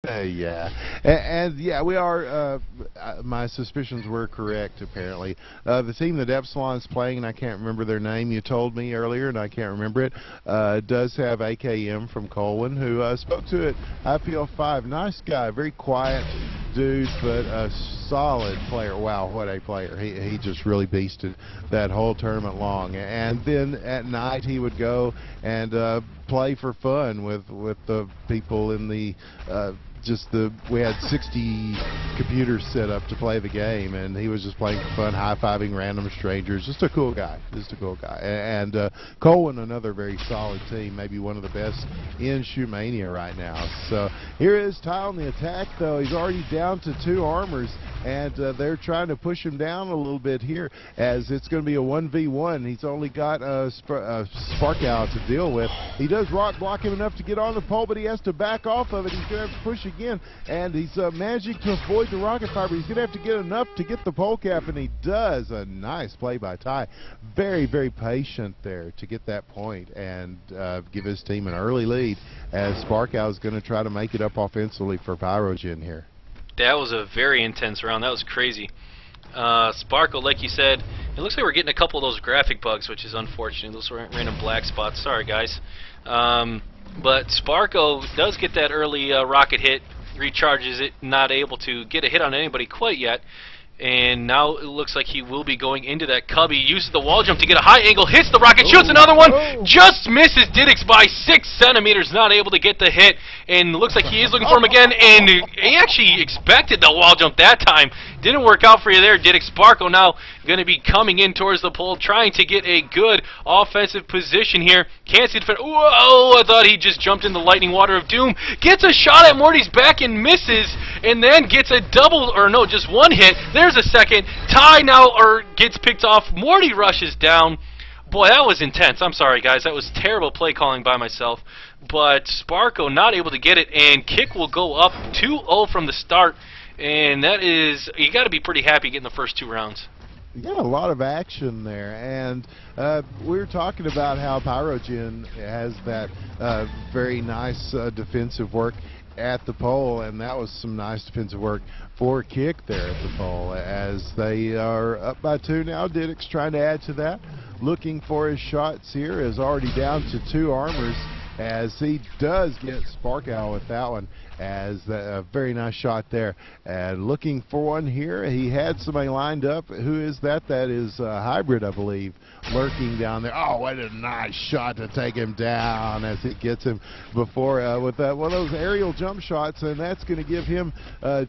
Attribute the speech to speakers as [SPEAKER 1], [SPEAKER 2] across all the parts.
[SPEAKER 1] Yeah, and yeah, we are. My suspicions were correct. Apparently, the team that Epsilon's playing, and I can't remember their name. You told me earlier, and I can't remember it. Does have AKM from Colwyn, who spoke to it. IPL5, nice guy, very quiet dude, but a solid player. Wow, what a player! He just really beasted that whole tournament long. And then at night he would go and play for fun with the people in the we had 60 computers set up to play the game, and he was just playing for fun, high-fiving random strangers. Just a cool guy. And Colwyn, another very solid team, maybe one of the best in Shootmania right now. So here is Ty on the attack, though. He's already down to 2 armors, and they're trying to push him down a little bit here, as it's going to be a 1v1. He's only got a Spark out to deal with. He does rock block him enough to get on the pole, but he has to back off of it. He's going to have to push again, and he's managing to avoid the rocket fire, but he's going to have to get enough to get the pole cap, and he does. A nice play by Ty. Very, very patient there to get that point and give his team an early lead, as Sparkow is going to try to make it up offensively for PyRoGEN here.
[SPEAKER 2] That was a very intense round. That was crazy. Sparkle, like you said, it looks like we're getting a couple of those graphic bugs, which is unfortunate. Those random black spots. Sorry, guys. But Sparkle does get that early rocket hit, recharges it, not able to get a hit on anybody quite yet. And now it looks like he will be going into that cubby. Uses the wall jump to get a high angle, hits the rocket, shoots another one, just misses Didix by 6 centimeters, not able to get the hit. And looks like he is looking for him again, and he actually expected the wall jump that time. Didn't work out for you there, Didix. Sparkle now going to be coming in towards the pole, trying to get a good offensive position here. Can't see the defender. Whoa, I thought he just jumped in the lightning water of doom. Gets a shot at Morty's back and misses, and then gets a double, or no, just one hit. There's a second. Ty now gets picked off. Morty rushes down. Boy, that was intense. I'm sorry, guys. That was terrible play calling by myself. But Sparko not able to get it, and Kick will go up 2-0 from the start. And that is, you got to be pretty happy getting the first 2 rounds.
[SPEAKER 1] You got a lot of action there, and we were talking about how PyRoGEN has that very nice defensive work at the pole, and that was some nice defensive work for Kick there at the pole, as they are up by 2 now. Didix trying to add to that, looking for his shots here, is already down to 2 armors, as he does get Spark out with that one, as a very nice shot there. And looking for one here, he had somebody lined up. Who is that? That is Hybrid, I believe, lurking down there. Oh, what a nice shot to take him down, as it gets him before with that one of those aerial jump shots, and that's going to give him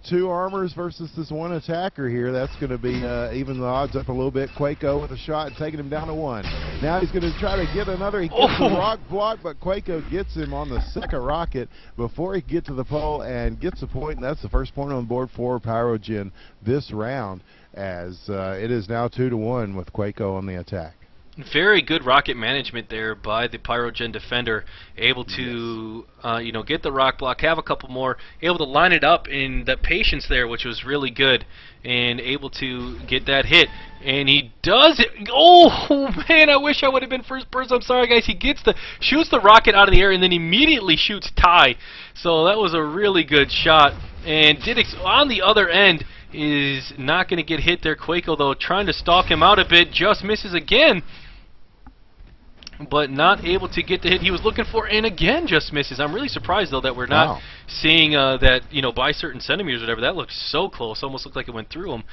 [SPEAKER 1] 2 armors versus this 1 attacker here. That's going to be even the odds up a little bit. K1ck with a shot, taking him down to 1. Now he's going to try to get another. He gets the rock block, but K1ck gets him on the 2nd rocket before he gets to the pole and gets a point, and that's the first point on the board for PyRoGEN this round, as it is now 2-1 with K1ck on the attack.
[SPEAKER 2] Very good rocket management there by the PyRoGEN defender, able to you know, get the rock block, have a couple more, able to line it up, in the patience there, which was really good, and able to get that hit. And he does it. Oh man, I wish I would have been first person. I'm sorry, guys. He shoots the rocket out of the air and then immediately shoots Ty. So that was a really good shot. And Didix on the other end is not going to get hit there. K1ck, though, trying to stalk him out a bit, just misses again, but not able to get the hit he was looking for, and again just misses. I'm really surprised, though, that we're not seeing that, you know, by certain centimeters or whatever. That looked so close, almost looked like it went through him.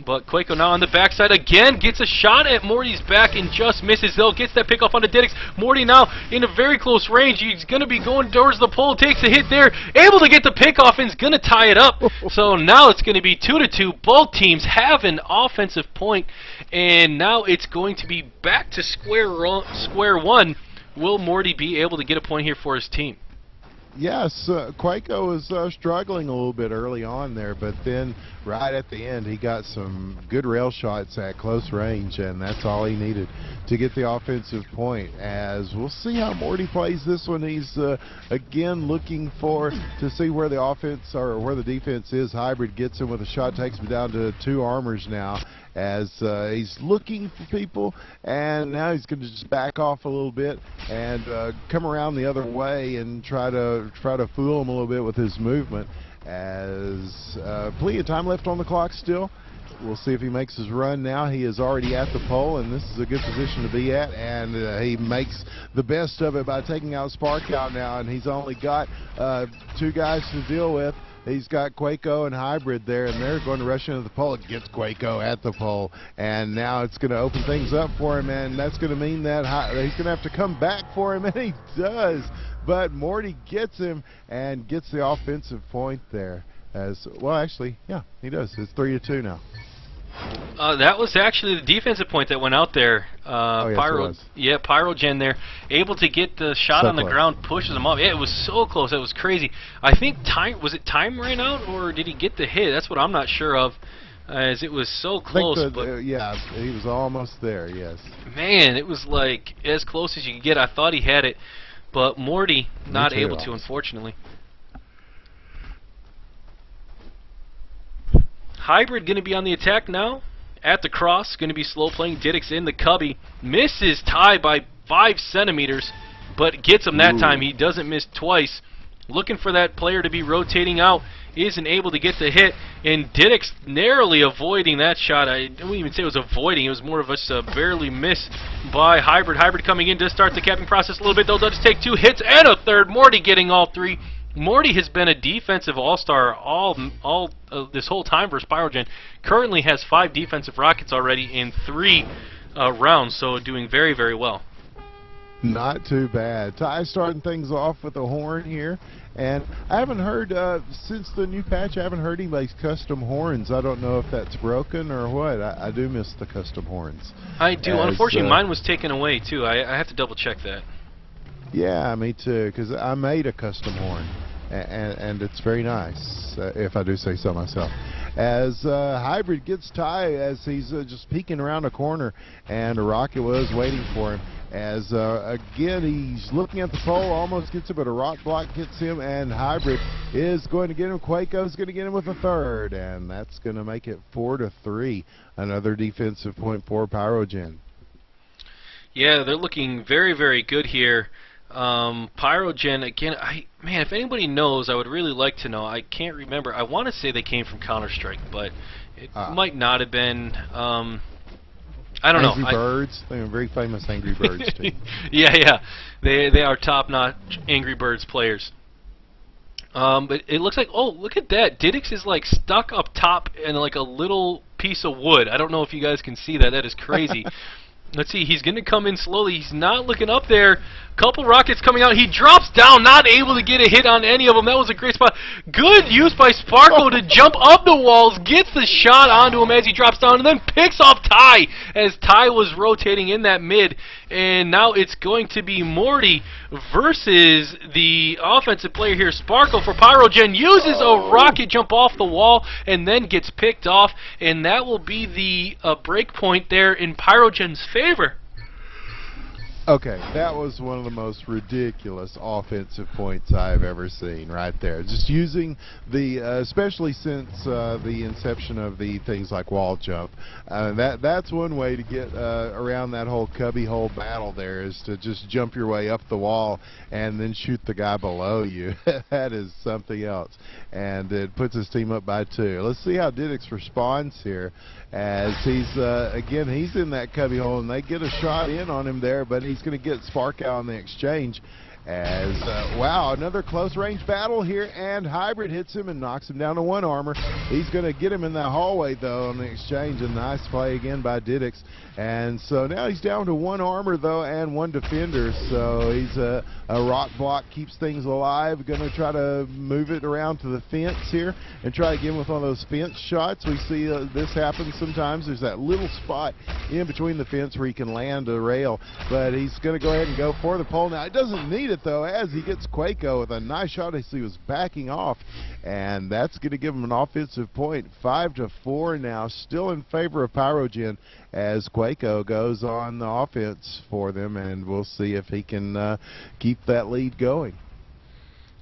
[SPEAKER 2] But K1ck now on the backside again, gets a shot at Morty's back and just misses, though. Gets that pick off on the Didix. Morty now in a very close range. He's going to be going towards the pole, takes a hit there, able to get the pick off, and is going to tie it up. So now it's going to be 2-2. Both teams have an offensive point, and now it's going to be back to square one. Will Morty be able to get a point here for his team?
[SPEAKER 1] Yes, K1ck was struggling a little bit early on there, but then right at the end he got some good rail shots at close range, and that's all he needed to get the offensive point. As we'll see how Morty plays this one. He's again looking to see where the offense or where the defense is. Hybrid gets him with a shot, takes him down to 2 armors now, as he's looking for people, and now he's going to just back off a little bit and come around the other way and try to fool him a little bit with his movement, as plenty of time left on the clock still. We'll see if he makes his run now. He is already at the pole, and this is a good position to be at, and he makes the best of it by taking out Spark out now, and he's only got 2 guys to deal with. He's got K1ck and Hybrid there, and they're going to rush into the pole. It gets K1ck at the pole, and now it's going to open things up for him, and that's going to mean that he's going to have to come back for him, and he does. But Morty gets him and gets the offensive point there. Well, actually, yeah, he does. It's 3-2 now.
[SPEAKER 2] That was actually the defensive point that went out there. PyRoGEN there, able to get the shot on the ground, pushes him off. Yeah, it was so close. That was crazy. I think time ran out, or did he get the hit? That's what I'm not sure of, as it was so close.
[SPEAKER 1] Yeah, he was almost there. Yes.
[SPEAKER 2] Man, it was like as close as you could get. I thought he had it, but Morty not able to, unfortunately. Hybrid going to be on the attack now. At the cross, going to be slow playing. Diddick's in the cubby. Misses Ty by 5 centimeters, but gets him that time. He doesn't miss twice. Looking for that player to be rotating out. Isn't able to get the hit. And Diddick's narrowly avoiding that shot. I don't even say it was avoiding. It was more of a barely miss by Hybrid. Hybrid coming in to start the capping process a little bit. They'll just take 2 hits and a third. Morty getting all 3. Morty has been a defensive all-star all this whole time for PyRoGEN. Currently has 5 defensive rockets already in 3 rounds, so doing very, very well.
[SPEAKER 1] Not too bad. Ty starting things off with a horn here, and I haven't heard since the new patch. I haven't heard anybody's custom horns. I don't know if that's broken or what. I do miss the custom horns.
[SPEAKER 2] I do. Unfortunately, mine was taken away too. I have to double check that.
[SPEAKER 1] Yeah, me too, because I made a custom horn, and it's very nice, if I do say so myself. As Hybrid gets Ty as he's just peeking around a corner, and a rocket was waiting for him. As again, he's looking at the pole, almost gets it, but a rock block gets him, and Hybrid is going to get him. K1ck is going to get him with a third, and that's going to make it 4-3. Another defensive point for PyRoGEN.
[SPEAKER 2] Yeah, they're looking very, very good here. PyRoGEN, again, man, if anybody knows, I would really like to know. I can't remember. I want to say they came from Counter-Strike, but it might not have been. I don't know.
[SPEAKER 1] Angry Birds. They're a very famous Angry Birds team.
[SPEAKER 2] Yeah. They are top-notch Angry Birds players. But it looks like, oh, look at that. Diddick's is like stuck up top in like a little piece of wood. I don't know if you guys can see that. That is crazy. Let's see, he's going to come in slowly. He's not looking up there. Couple rockets coming out. He drops down, not able to get a hit on any of them. That was a great spot. Good use by Sparko to jump up the walls, gets the shot onto him as he drops down, and then picks off Ty as Ty was rotating in that mid. And now it's going to be Morty versus the offensive player here. Sparko for PyRoGEN uses a rocket jump off the wall and then gets picked off, and that will be the break point there in PyRoGEN's favor.
[SPEAKER 1] Okay, that was one of the most ridiculous offensive points I've ever seen right there. Just using the, especially since the inception of the things like wall jump, that's one way to get around that whole cubby hole battle there, is to just jump your way up the wall and then shoot the guy below you. That is something else. And it puts his team up by 2. Let's see how Diddick's responds here, as he's, again, he's in that cubby hole, and they get a shot in on him there, but he's going to get Spark out on the exchange. As wow, another close range battle here, and Hybrid hits him and knocks him down to 1 armor. He's going to get him in that hallway though on the exchange, and nice play again by Diddick's. And so now he's down to 1 armor though and 1 defender. So he's a rock block, keeps things alive. Going to try to move it around to the fence here and try to get him with one of those fence shots. We see this happen sometimes. There's that little spot in between the fence where he can land a rail, but he's going to go ahead and go for the pole now. It doesn't need it though, as he gets K1ck with a nice shot as he was backing off, and that's going to give him an offensive point. 5-4 now, still in favor of PyRoGEN, as K1ck goes on the offense for them, and we'll see if he can keep that lead going.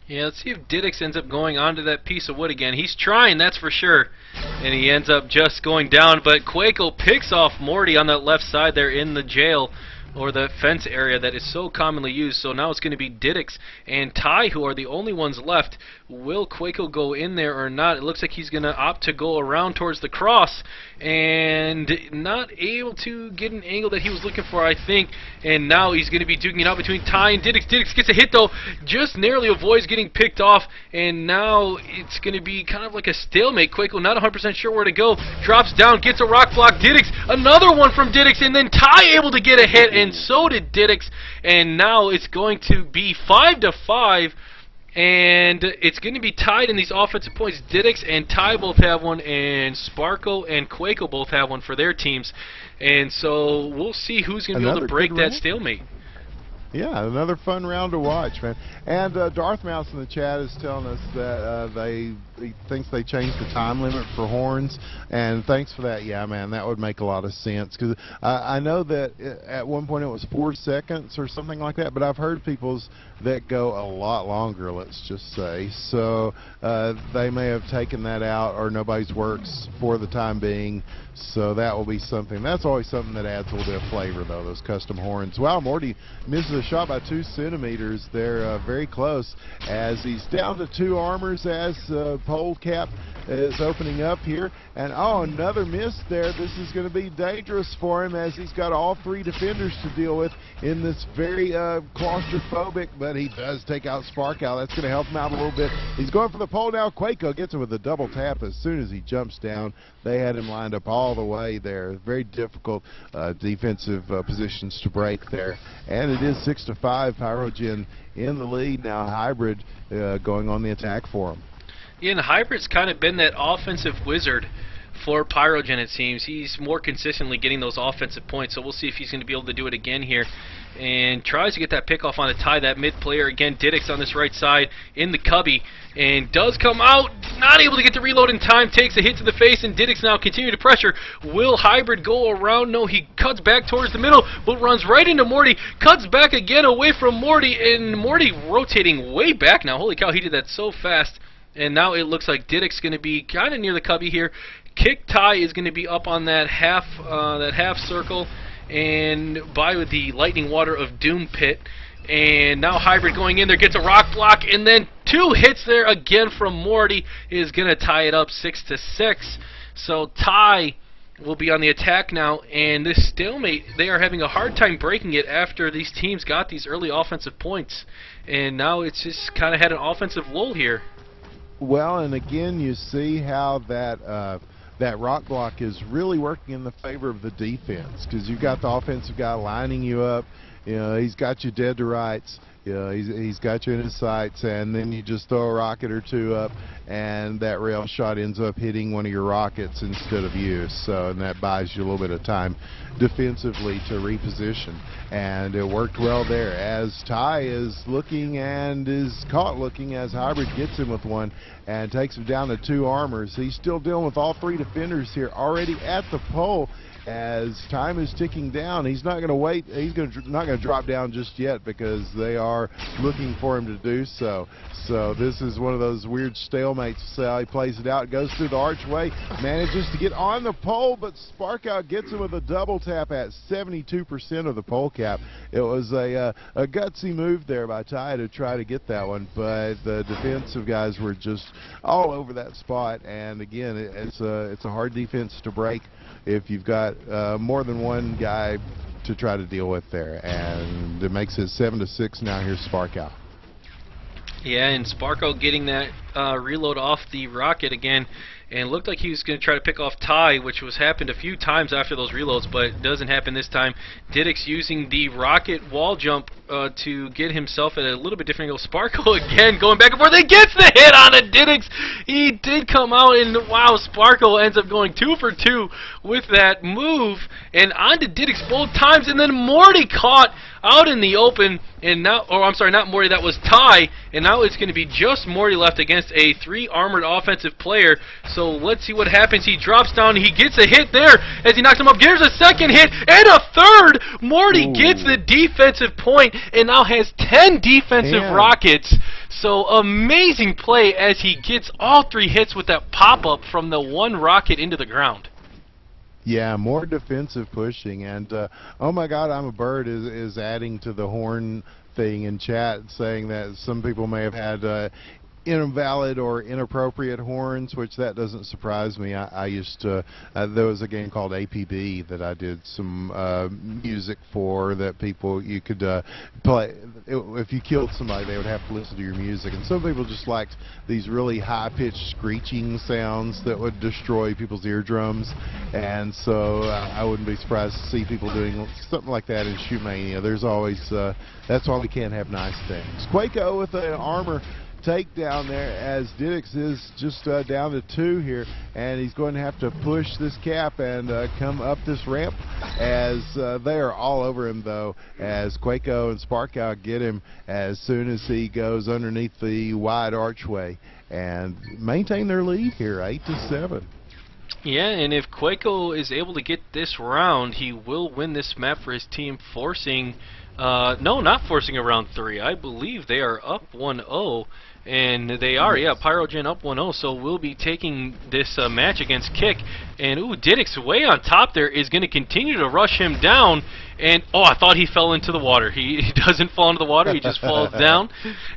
[SPEAKER 2] Yeah, let's see if Diddick's ends up going onto that piece of wood again. He's trying, that's for sure, and he ends up just going down, but K1ck picks off Morty on that left side there in the jail, or the fence area that is so commonly used. So now it's going to be Diddick's and Ty who are the only ones left. Will K1ck go in there or not? It looks like he's going to opt to go around towards the cross, and not able to get an angle that he was looking for, I think. And now he's going to be duking it out between Ty and Diddix. Diddix gets a hit, though, just narrowly avoids getting picked off, and now it's going to be kind of like a stalemate. K1ck not 100% sure where to go. Drops down, gets a rock block. Diddix, another one from Diddix, and then Ty able to get a hit, and so did Diddix. And now it's going to be 5-5. And it's going to be tied in these offensive points. Diddix and Ty both have one, and Sparko and K1ck both have one for their teams. And so we'll see who's going to be able to break that stalemate.
[SPEAKER 1] Yeah, another fun round to watch, man. And Darth Mouse in the chat is telling us that he thinks they changed the time limit for horns, and thanks for that. Yeah, man, that would make a lot of sense, because I know that at one point it was 4 seconds or something like that, but I've heard people's that go a lot longer, let's just say. So they may have taken that out, or nobody's works for the time being. So that will be something. That's always something that adds a little bit of flavor, though, those custom horns. Wow, Morty misses a shot by 2 centimeters. They're very close, as he's down to 2 armors as pole cap is opening up here. And oh, another miss there. This is going to be dangerous for him, as he's got all 3 defenders to deal with in this very claustrophobic, but he does take out Sparkow. That's going to help him out a little bit. He's going for the pole now. K1ck gets him with a double tap as soon as he jumps down. They had him lined up all the way there. Very difficult defensive positions to break there. And it is 6-5. PyRoGEN in the lead now. Hybrid going on the attack for him.
[SPEAKER 2] Yeah, and Hybrid's kind of been that offensive wizard for PyRoGEN, it seems. He's more consistently getting those offensive points, so we'll see if he's going to be able to do it again here. And tries to get that pick off on a Ty, that mid player. Again, Diddix on this right side in the cubby, and does come out, not able to get the reload in time, takes a hit to the face, and Diddix now continue to pressure. Will Hybrid go around? No, he cuts back towards the middle, but runs right into Morty, cuts back again away from Morty, and Morty rotating way back now. Holy cow, he did that so fast. And now it looks like Diddix going to be kind of near the cubby here. K1ck Ty is going to be up on that half circle, and by with the lightning water of doom pit. And now Hybrid going in there, gets a rock block, and then 2 hits there again from Morty is going to tie it up 6-6. So Ty will be on the attack now, and this stalemate, they are having a hard time breaking it after these teams got these early offensive points. And now it's just kind of had an offensive lull here.
[SPEAKER 1] Well, and again, you see how that that rock block is really working in the favor of the defense, because you've got the offensive guy lining you up. You know, he's got you dead to rights. You know, he's got you in his sights, and then you just throw a rocket or 2 up, and that rail shot ends up hitting one of your rockets instead of you. So, and that buys you a little bit of time defensively to reposition. And it worked well there, as Ty is looking and is caught looking, as Hybrid gets him with one and takes him down to 2 armors. He's still dealing with all 3 defenders here already at the pole. As time is ticking down, he's not going to wait. He's not going to drop down just yet, because they are looking for him to do so. So this is one of those weird stalemates. So he plays it out, goes through the archway, manages to get on the pole, but Sparkout gets him with a double tap at 72% of the pole cap. It was a gutsy move there by Ty to try to get that one, but the defensive guys were just all over that spot. And again, it's a hard defense to break if you've got more than one guy to try to deal with there. And it makes it 7-6 now. Here's Sparkow.
[SPEAKER 2] Yeah, and Sparko getting that reload off the rocket again, and looked like he was going to try to pick off Ty, which was happened a few times after those reloads, but it doesn't happen this time. Diddix using the rocket wall jump to get himself at a little bit different angle. Sparko again going back and forth. He gets the hit on a Diddix. He did come out, and wow, Sparko ends up going 2 for 2 with that move, and onto Diddix both times, and then Morty caught out in the open, and now, or I'm sorry, not Morty, that was Ty, and now it's going to be just Morty left against a 3 armored offensive player. So let's see what happens. He drops down, he gets a hit there as he knocks him up. There's a second hit and a third. Morty gets the defensive point and now has 10 defensive rockets. So amazing play as he gets all 3 hits with that pop-up from the 1 rocket into the ground.
[SPEAKER 1] Yeah, more defensive pushing. And oh my God, I'm a bird is adding to the horn thing in chat, saying that some people may have had invalid or inappropriate horns, which that doesn't surprise me. I used to, there was a game called APB that I did some music for, that you could play. If you killed somebody, they would have to listen to your music, and some people just liked these really high-pitched screeching sounds that would destroy people's eardrums, and so I wouldn't be surprised to see people doing something like that in Shootmania. There's always, that's why we can't have nice things. K1ck with an armor takedown there, as Didix is just down to 2 here, and he's going to have to push this cap and come up this ramp, as they are all over him, though, as K1ck and PyRoGEN get him as soon as he goes underneath the wide archway, and maintain their lead here, 8-7.
[SPEAKER 2] Yeah, and if K1ck is able to get this round, he will win this map for his team, forcing no, not forcing a round 3. I believe they are up 1-0, and they are, yeah, PyRoGEN up 1-0, so we'll be taking this match against K1ck. And, ooh, Didix way on top there is going to continue to rush him down, and, oh, I thought he fell into the water. He doesn't fall into the water, he just falls down.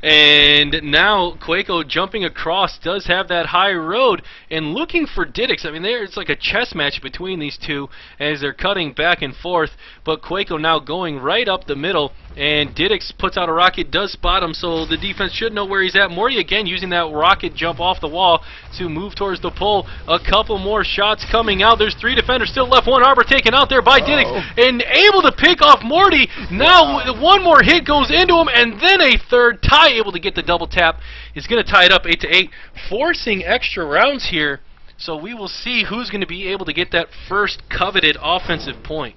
[SPEAKER 2] And now K1ck jumping across does have that high road, and looking for Didix. I mean, it's like a chess match between these two as they're cutting back and forth, but K1ck now going right up the middle, and Didix puts out a rocket, does spot him, so the defense should know where he's at. Morty again using that rocket jump off the wall to move towards the pole. A couple more shots coming out. There's 3 defenders still left. 1 arbor taken out there by Didix, and able to pick off Morty. Now 1 more hit goes into him, and then a 3rd. Ty able to get the double tap. Is going to tie it up 8-8, forcing extra rounds here. So we will see who's going to be able to get that first coveted offensive point.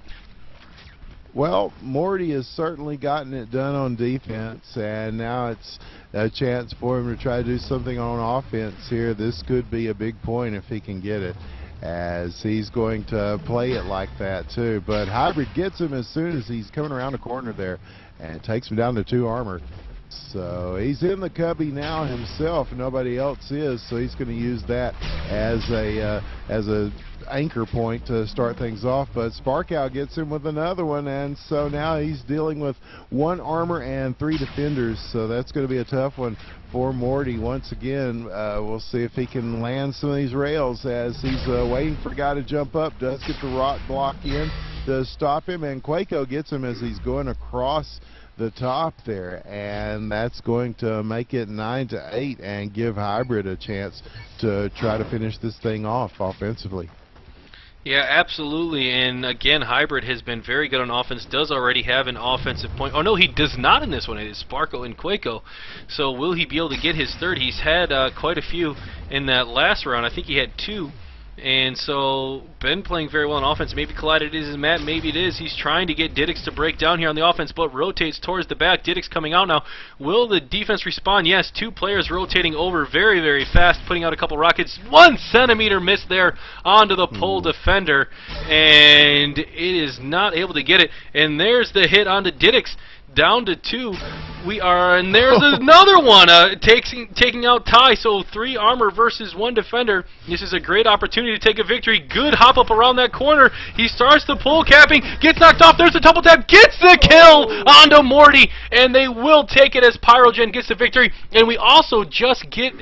[SPEAKER 1] Well, Morty has certainly gotten it done on defense, and now it's a chance for him to try to do something on offense here. This could be a big point if he can get it, as he's going to play it like that too. But Hybrid gets him as soon as he's coming around the corner there, and takes him down to 2 armor. So he's in the cubby now himself, nobody else is, so he's going to use that as a anchor point to start things off. But PyRoGEN gets him with another one, and so now he's dealing with 1 armor and 3 defenders, so that's going to be a tough one for Morty. Once again, we'll see if he can land some of these rails, as he's waiting for a guy to jump up. Does get the rock block in to stop him, and K1ck gets him as he's going across the top there, and that's going to make it 9-8 and give Hybrid a chance to try to finish this thing off offensively.
[SPEAKER 2] Yeah, absolutely, and again, Hybrid has been very good on offense, does already have an offensive point. Oh no, he does not in this one. It is Sparkle and K1ck. So will he be able to get his 3rd? He's had quite a few in that last round. I think he had 2. And so, been playing very well on offense. Maybe Collided is his mat, maybe it is. He's trying to get Didix to break down here on the offense, but rotates towards the back. Didix coming out now. Will the defense respond? Yes, 2 players rotating over very, very fast, putting out a couple rockets. 1 centimeter miss there onto the pole defender, and it is not able to get it. And there's the hit onto Didix. Down to 2. And there's another one taking out Ty. So 3 armor versus 1 defender. This is a great opportunity to take a victory. Good hop up around that corner. He starts the pull capping, gets knocked off. There's the double tap, gets the kill onto Morty, and they will take it as PyRoGEN gets the victory. And we also just get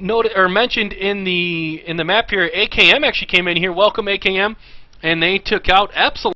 [SPEAKER 2] noted or mentioned in the map here. AKM actually came in here. Welcome AKM, and they took out Epsilon.